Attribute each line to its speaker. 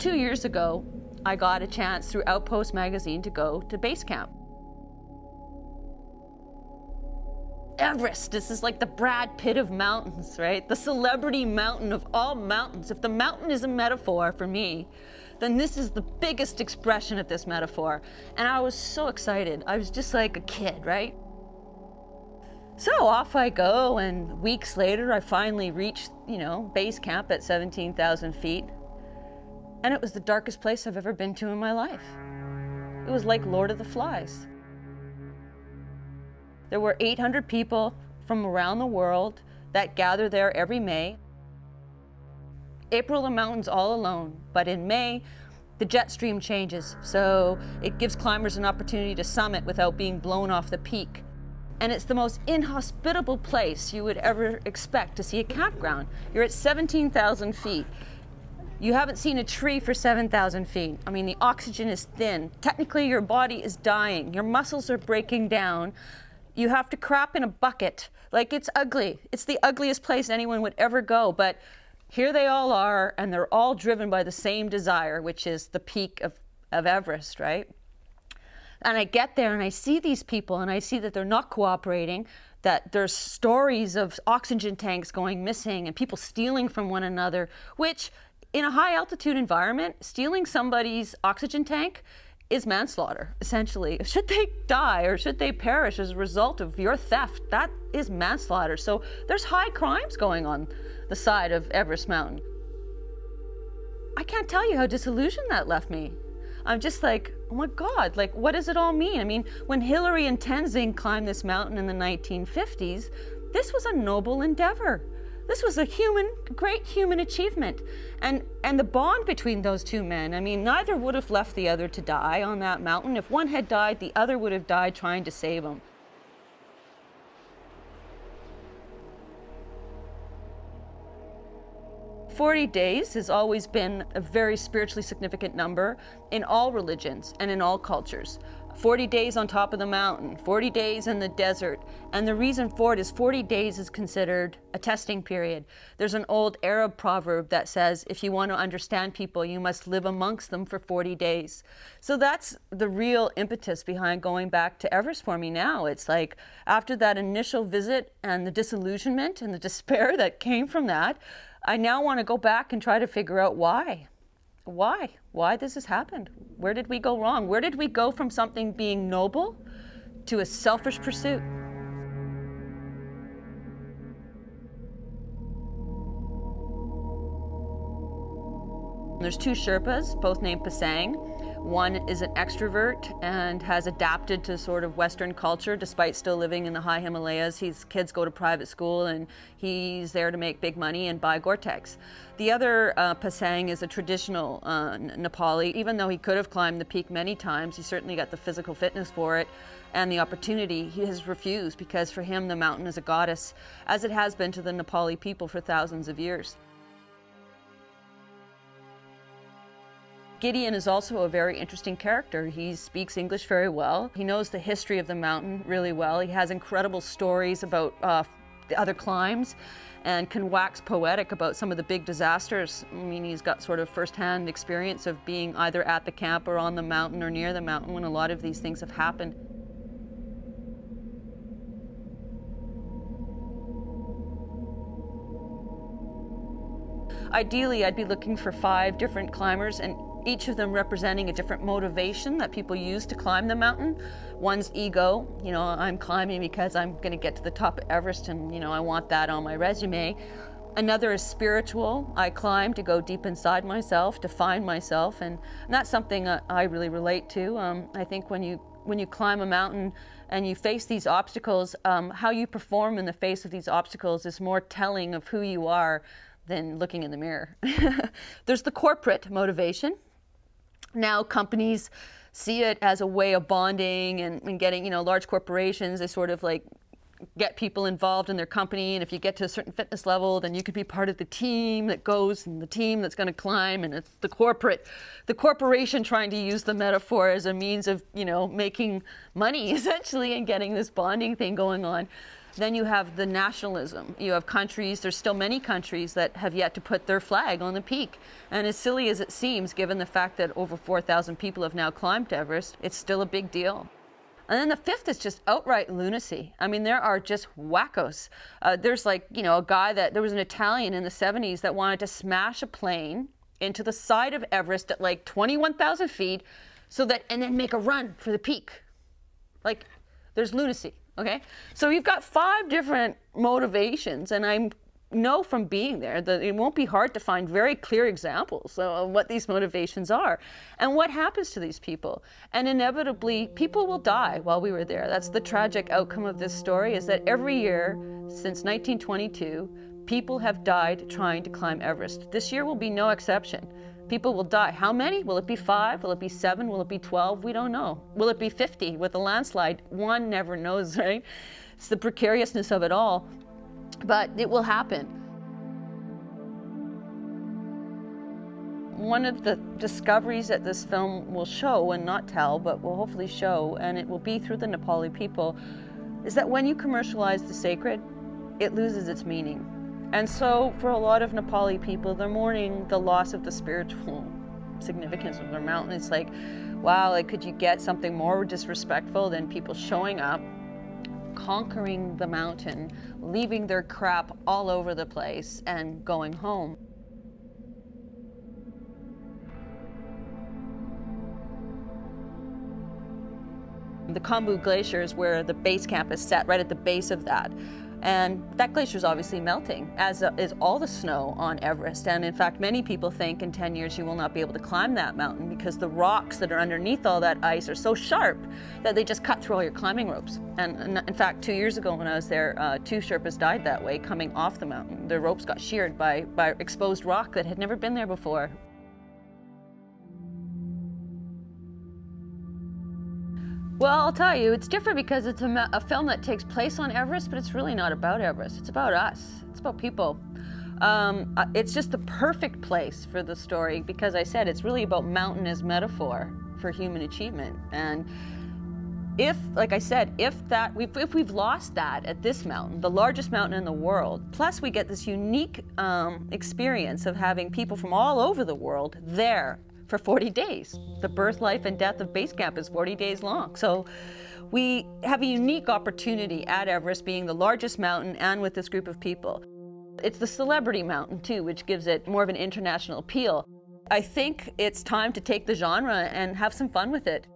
Speaker 1: 2 years ago, I got a chance through Outpost magazine to go to base camp. Everest, this is like the Brad Pitt of mountains, right? The celebrity mountain of all mountains. If the mountain is a metaphor for me, then this is the biggest expression of this metaphor. And I was so excited. I was just like a kid, right? So off I go, and weeks later I finally reached, base camp at 17,000 feet. And it was the darkest place I've ever been to in my life. It was like Lord of the Flies. There were 800 people from around the world that gather there every May. April, the mountain's all alone, but in May, the jet stream changes, so it gives climbers an opportunity to summit without being blown off the peak. And it's the most inhospitable place you would ever expect to see a campground. You're at 17,000 feet. You haven't seen a tree for 7,000 feet. I mean, the oxygen is thin. Technically, your body is dying. Your muscles are breaking down. You have to crap in a bucket. Like, it's ugly. It's the ugliest place anyone would ever go. But here they all are, and they're all driven by the same desire, which is the peak of Everest, right? And I get there and I see these people and I see that they're not cooperating, that there's stories of oxygen tanks going missing and people stealing from one another, which in a high altitude environment, stealing somebody's oxygen tank is manslaughter, essentially. Should they die or should they perish as a result of your theft, that is manslaughter. So there's high crimes going on the side of Everest Mountain. I can't tell you how disillusioned that left me. I'm just like, oh my God, like, what does it all mean? I mean, when Hillary and Tenzing climbed this mountain in the 1950s, this was a noble endeavor. This was a great human achievement. And the bond between those two men, I mean, neither would have left the other to die on that mountain. If one had died, the other would have died trying to save him. "40 days has always been a very spiritually significant number in all religions and in all cultures. 40 days on top of the mountain, 40 days in the desert. And the reason for it is 40 days is considered a testing period. There's an old Arab proverb that says, if you want to understand people, you must live amongst them for 40 days. So that's the real impetus behind going back to Everest for me now. It's like, after that initial visit and the disillusionment and the despair that came from that, I now want to go back and try to figure out why. Why this has happened? Where did we go wrong? Where did we go from something being noble to a selfish pursuit? There's two Sherpas, both named Pasang. One is an extrovert and has adapted to sort of Western culture despite still living in the high Himalayas. His kids go to private school and he's there to make big money and buy Gore-Tex. The other Pasang is a traditional Nepali. Even though he could have climbed the peak many times, he certainly got the physical fitness for it and the opportunity. He has refused because for him the mountain is a goddess, as it has been to the Nepali people for thousands of years. Gideon is also a very interesting character. He speaks English very well. He knows the history of the mountain really well. He has incredible stories about the other climbs and can wax poetic about some of the big disasters. I mean, he's got sort of first-hand experience of being either at the camp or on the mountain or near the mountain when a lot of these things have happened. Ideally, I'd be looking for 5 different climbers, and each of them representing a different motivation that people use to climb the mountain. One's ego, I'm climbing because I'm going to get to the top of Everest and, I want that on my resume. Another is spiritual. I climb to go deep inside myself, to find myself, and that's something I really relate to. I think when you climb a mountain and you face these obstacles, how you perform in the face of these obstacles is more telling of who you are than looking in the mirror. There's the corporate motivation. Now companies see it as a way of bonding and getting, large corporations, they sort of like get people involved in their company, and if you get to a certain fitness level, then you could be part of the team that goes and the team that's going to climb, and it's the corporation trying to use the metaphor as a means of, making money essentially and getting this bonding thing going on. Then you have the nationalism. You have countries, there's still many countries that have yet to put their flag on the peak. And as silly as it seems, given the fact that over 4,000 people have now climbed Everest, it's still a big deal. And then the fifth is just outright lunacy. I mean, there are just wackos. There's like, you know, there was an Italian in the 70s that wanted to smash a plane into the side of Everest at like 21,000 feet and then make a run for the peak. Like, there's lunacy, okay? So you've got 5 different motivations, and I know from being there that it won't be hard to find very clear examples of what these motivations are and what happens to these people. And inevitably, people will die while we were there. That's the tragic outcome of this story, is that every year since 1922, people have died trying to climb Everest. This year will be no exception. People will die. How many? Will it be 5? Will it be 7? Will it be 12? We don't know. Will it be 50 with a landslide? One never knows, right? It's the precariousness of it all. But it will happen. One of the discoveries that this film will show, and not tell, but will hopefully show, and it will be through the Nepali people, is that when you commercialize the sacred, it loses its meaning. And so for a lot of Nepali people, they're mourning the loss of the spiritual significance of their mountain. It's like, wow, like, could you get something more disrespectful than people showing up, conquering the mountain, leaving their crap all over the place, and going home? The Khumbu Glacier is where the base camp is set, right at the base of that. And that glacier is obviously melting, as is all the snow on Everest. And in fact, many people think in 10 years you will not be able to climb that mountain because the rocks that are underneath all that ice are so sharp that they just cut through all your climbing ropes. And in fact, 2 years ago when I was there, 2 Sherpas died that way coming off the mountain. Their ropes got sheared by exposed rock that had never been there before. Well, I'll tell you, it's different because it's a film that takes place on Everest, but it's really not about Everest. It's about us. It's about people. It's just the perfect place for the story because I said it's really about mountain as metaphor for human achievement. And if, like I said, if we've lost that at this mountain, the largest mountain in the world, plus we get this unique experience of having people from all over the world there for 40 days. The birth, life, and death of base camp is 40 days long. So we have a unique opportunity at Everest, being the largest mountain and with this group of people. It's the celebrity mountain too, which gives it more of an international appeal. I think it's time to take the genre and have some fun with it.